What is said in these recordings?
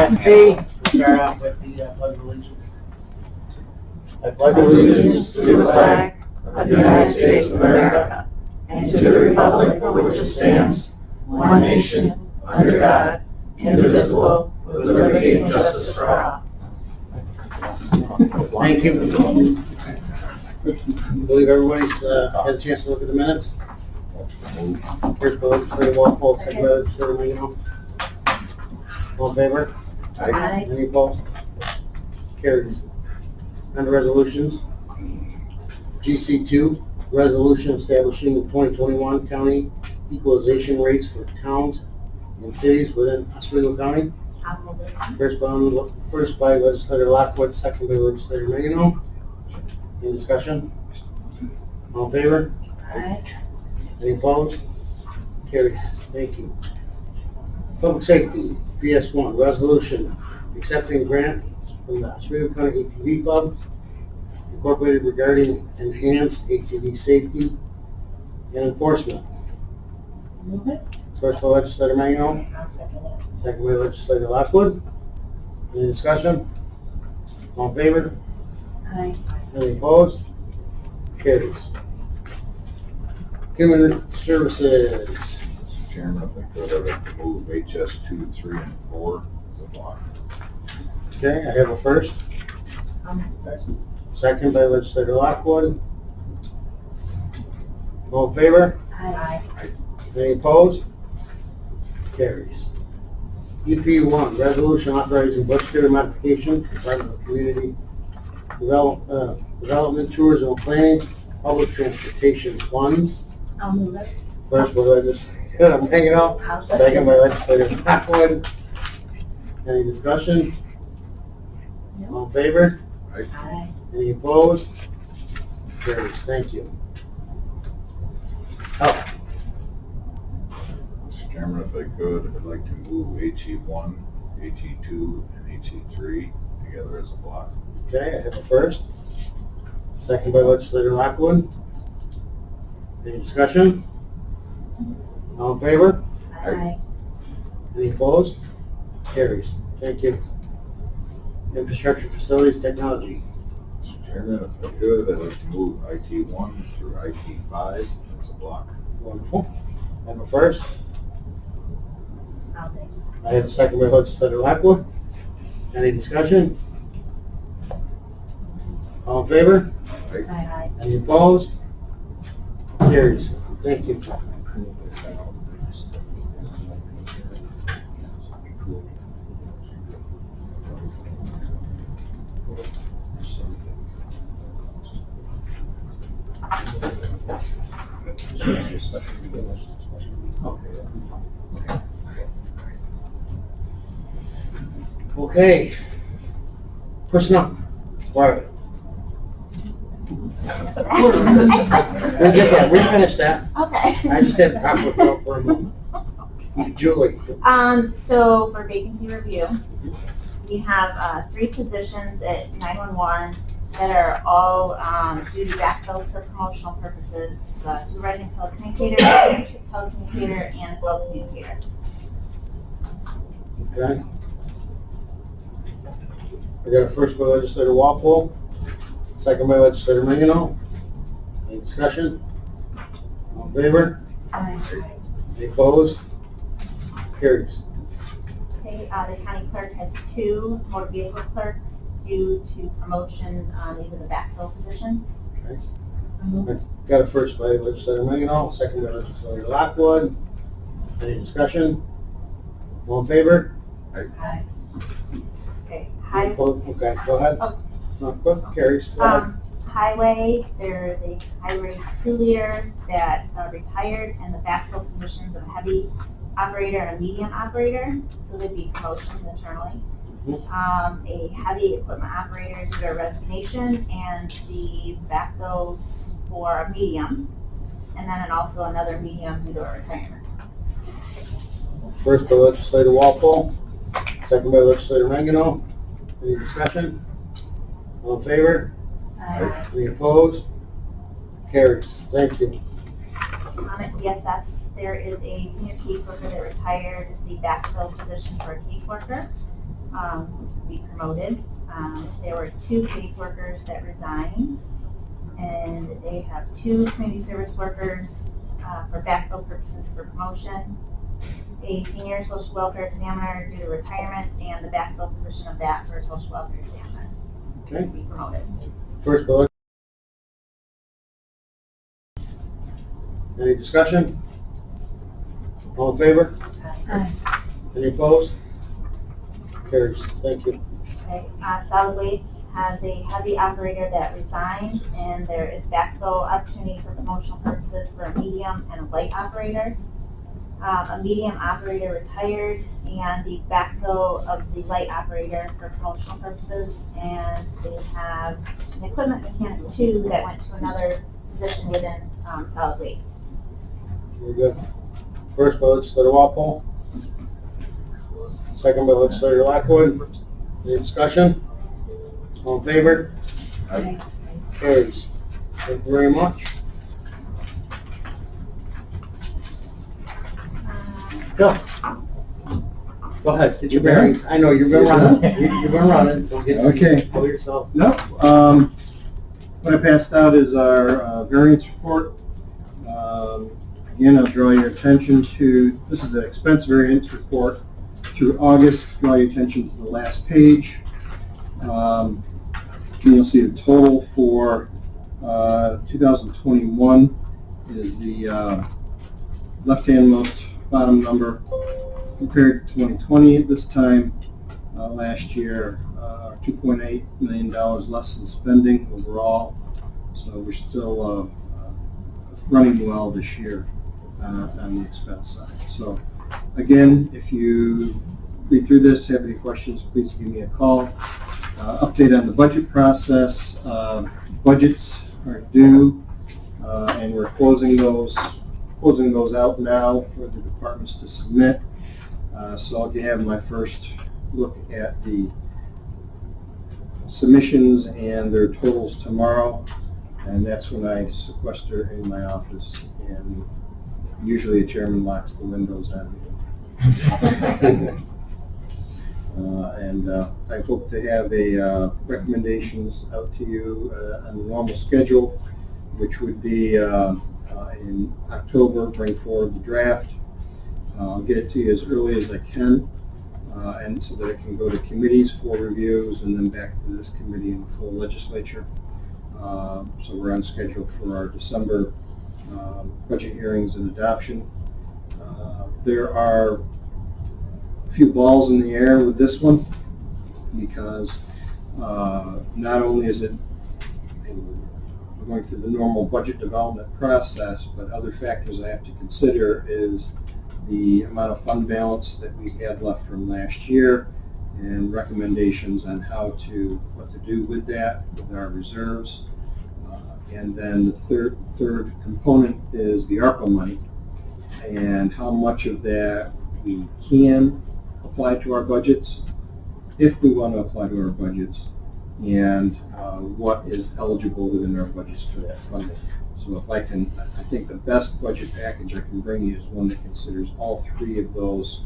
Start off with the pledge of allegiance. I pledge allegiance to the flag of the United States of America and to the republic for which it stands, one nation, under God, indivisible, with liberty and justice for all. Thank you. I believe everybody's had a chance to look at the minutes. First by legislator Walpole, second by legislator Mangano. All in favor? Aye. Any opposed? Carries. Under resolutions, GC2, resolution establishing the 2021 county equalization rates for towns and cities within Oswego County. First by legislator Lockwood, second by legislator Mangano. Any discussion? All in favor? Aye. Any opposed? Carries. Thank you. Public safety, PS1, resolution accepting grant from the Oswego County ATV Club Incorporated regarding enhanced ATV safety and enforcement. Move it. First by legislator Mangano, I'll second it. second by legislator Lockwood. Any discussion? All in favor? Aye. Any opposed? Carries. Human Services. Mr. Chairman, if I could, I'd like to move HS 2, 3, and 4 as a block. Okay, I have a first. I'll move first. Second by legislator Lockwood. All in favor? Aye. Any opposed? Carries. EP1, resolution authorizing budgetary modification, Department of Community Development, Tourism and Planning, Public Transportation Funds. I'll move it. First by legislator Mangano, I'll second by legislator Lockwood. Any discussion? No. All in favor? Aye. Any opposed? Carries. Thank you. Health. Mr. Chairman, if I could, I'd like to move HE1, HE2, and HE3 together as a block. Okay, I have a first. Second by legislator Lockwood. Any discussion? All in favor? Aye. Any opposed? Carries. Thank you. Infrastructure, facilities, technology. Mr. Chairman, if I could, I'd like to move IT1 through IT5 as a block. Wonderful. I have a first. I'll make. I have a second by legislator Lockwood. Any discussion? All in favor? Aye. Any opposed? Carries. Thank you. Okay. Personnel. Where? We'll get that. We finished that. Okay. I just had to talk with you for a moment. Julie. So for vacancy review, we have 3 positions at 911 that are all due to backfills for promotional purposes. Supervising telecommunicator, leadership telecommunicator, and telecommunicator. Okay. I got a first by legislator Walpole, second by legislator Mangano. Any discussion? All in favor? Aye. Any opposed? Carries. Okay, the county clerk has 2 motor vehicle clerks due to promotion. These are the backfill positions. Okay. I'll move it. Got a first by legislator Mangano, second by legislator Lockwood. Any discussion? All in favor? Aye. Okay, Any opposed? Okay, go ahead. Oh. No, go- carries. Go ahead. Highway, there is a highway crew leader that retired, and the backfill positions of a heavy operator and a medium operator, so they'd be promotions internally. A heavy equipment operator due to a resignation, and the backfills for a medium, and then also another medium due to a retirement. First by legislator Walpole, second by legislator Mangano. Any discussion? All in favor? Aye. Any opposed? Carries. Thank you. At DSS, there is a senior caseworker that retired, the backfill position for a caseworker. be promoted. There were 2 caseworkers that resigned, and they have 2 community service workers for backfill purposes for promotion, a senior social welfare examiner due to retirement, and the backfill position of that for a social welfare examiner to Okay. be promoted. First bullet. Any discussion? All in favor? Aye. Any opposed? Carries. Thank you. Okay, solid waste has a heavy operator that resigned, and there is backfill opportunity for promotional purposes for a medium and a light operator. A medium operator retired, and the backfill of the light operator for promotional purposes, and they have an equipment mechanic 2 that went to another position within solid waste. Very good. First by legislator Walpole. Second by legislator Lockwood. Any discussion? All in favor? Aye. Carries. Thank you very much. Go. Go ahead, get your bearings. I know you've been running. You've been running, so get, Okay. pull yourself. No, what I passed out is our variance report. Again, I'll draw your attention to, this is an expense variance report through August. Draw your attention to the last page. And you'll see the total for 2021 is the left-hand most bottom number compared to 2020 at this time. Last year, $2.8 million less in spending overall. So we're still running well this year on the expense side. So again, if you read through this, have any questions, please give me a call. Update on the budget process. Budgets are due, and we're closing those out now for the departments to submit. So I'll have my first look at the submissions and their totals tomorrow, and that's when I sequester in my office, and usually a chairman locks the windows on me. And I hope to have recommendations out to you on the normal schedule, which would be in October, bring forward the draft. I'll get it to you as early as I can, and so that it can go to committees for reviews and then back to this committee and full legislature. So we're on schedule for our December budget hearings and adoption. There are a few balls in the air with this one because not only is it going through the normal budget development process, but other factors I have to consider is the amount of fund balance that we had left from last year and recommendations on what to do with that, with our reserves. And then the third component is the ARPA money and how much of that we can apply to our budgets, if we want to apply to our budgets, and what is eligible within our budgets for that funding. So I think the best budget package I can bring you is one that considers all 3 of those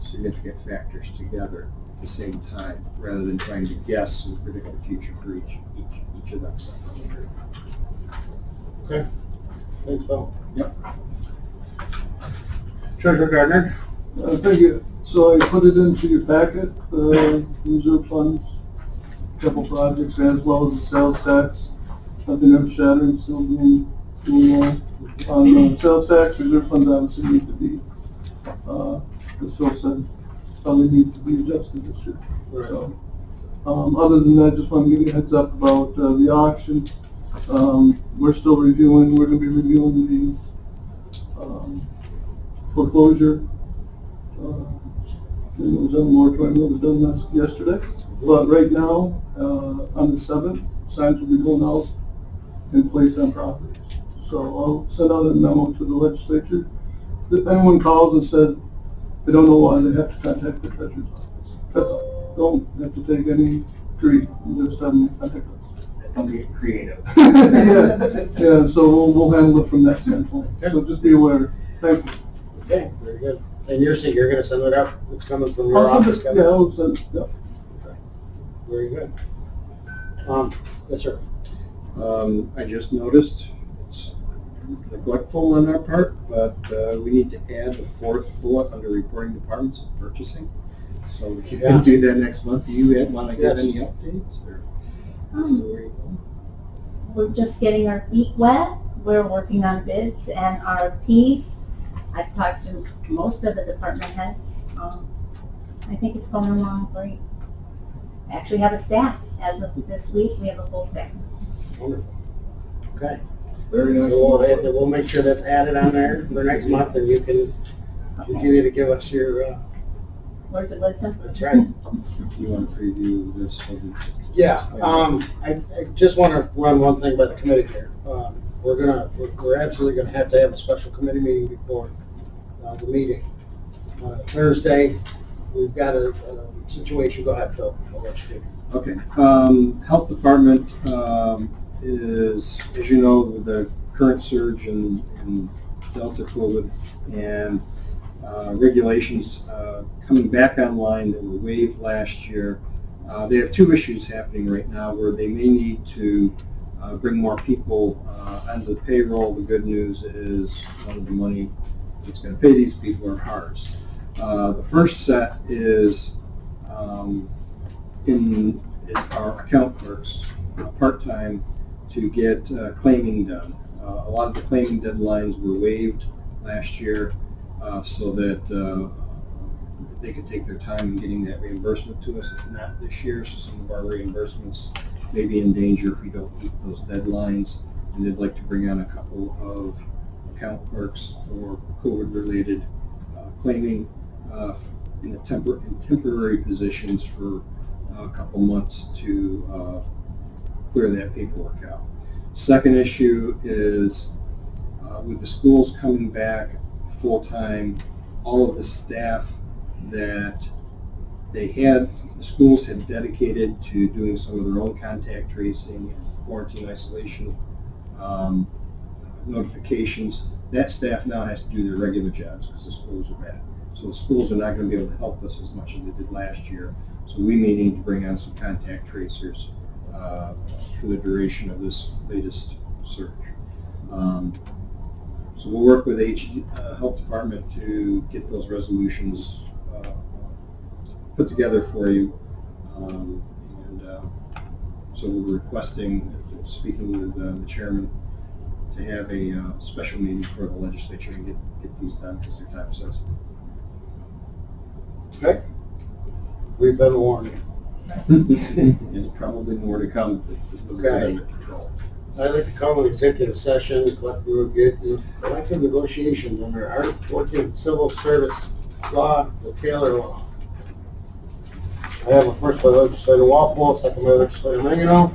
significant factors together at the same time, rather than trying to guess and predict the future for each of them separately. Okay. Thanks, Bill. Yep. Treasurer Gardner. Thank you. So I put it into your packet, reserve funds, a couple projects, as well as the sales tax. Nothing earth shattering, still doing well. On sales tax, reserve funds obviously need to be, as Phil said, probably need to be adjusted this year. Right. So, other than that, just want to give you a heads up about the auction. We're still reviewing, we're going to be reviewing the foreclosure. It was on the moratorium that was done yesterday. But right now, on the 7th, signs will be going out and placed on properties. So I'll send out a memo to the legislature. If anyone calls and says they don't know why, they have to contact the treasurer's office. That's all. Don't have to take any grief, just have them contact us. Don't get creative. Yeah, so we'll handle it from that standpoint. So just be aware. Thank you. Okay, very good. And you're saying you're gonna send it up? It's coming from your I'll office, send it, yeah, Kevin? I'll send, yeah. Very good. Yes, sir. I just noticed it's neglectful on our part, but we need to add the fourth bullet under reporting departments and purchasing. So we Yeah. can do that next month. Do you want to give Yes. any updates or? is the way- We're just getting our feet wet. We're working on bids and RFPs. I've talked to most of the department heads. I think it's going along great. I actually have a staff. As of this week, we have a full staff. Wonderful. Okay. Very So nice. we'll make sure that's added on there for next month, and you can continue to give us your, Words of wisdom. that's right. You want to preview this? Yeah, I just want to run one thing by the committee here. We're absolutely gonna have to have a special committee meeting before, the meeting. Thursday, we've got a situation, go ahead, Phil, I'll let you do. Okay, Health Department is, as you know, with the current surge in Delta COVID and regulations coming back online that were waived last year, they have two issues happening right now where they may need to bring more people onto the payroll. The good news is none of the money that's going to pay these people are ours. The first set is in our account clerks, part-time, to get claiming done. A lot of the claiming deadlines were waived last year so that they could take their time in getting that reimbursement to us. It's not this year, so some of our reimbursements may be in danger if we don't meet those deadlines. And they'd like to bring on a couple of account clerks for COVID-related claiming in temporary positions for a couple months to clear that paperwork out. Second issue is with the schools coming back full-time, all of the staff that the schools had dedicated to doing some of their own contact tracing and quarantine isolation notifications, that staff now has to do their regular jobs because the schools are back. So the schools are not going to be able to help us as much as they did last year. So we may need to bring on some contact tracers for the duration of this latest surge. So we'll work with Health Department to get those resolutions put together for you. So we're requesting, speaking with the chairman, to have a special meeting for the legislature and get these done because they're time sensitive. Okay. We've been warned. There's probably more to come if this doesn't get Okay. under control. I'd like to call an executive session, collective negotiations under Article 14 Civil Service Law, the Taylor Law. I have a first by legislator Walpole, second by legislator Mangano.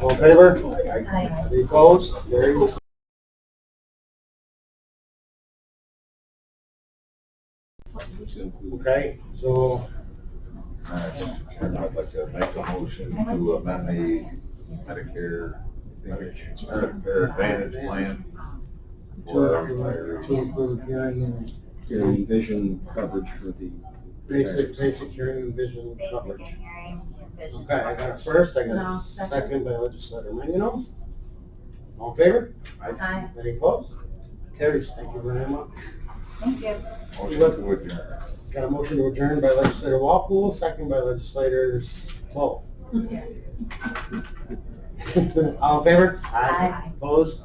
All in favor? Aye. Any opposed? Carries. Okay, so Chairman, I'd like to make a motion to amend the Medicare Advantage plan to include hearing and Your vision coverage for the basic hearing and vision Basic coverage. and hearing and vision. Okay, I got a first, I got No, a second. second by legislator Mangano. All in favor? Aye. Any opposed? Carries, thank you very much. Thank you. motion to adjourn. Got a motion to adjourn by legislator Walpole, second by legislators both. All in favor? Aye. Opposed?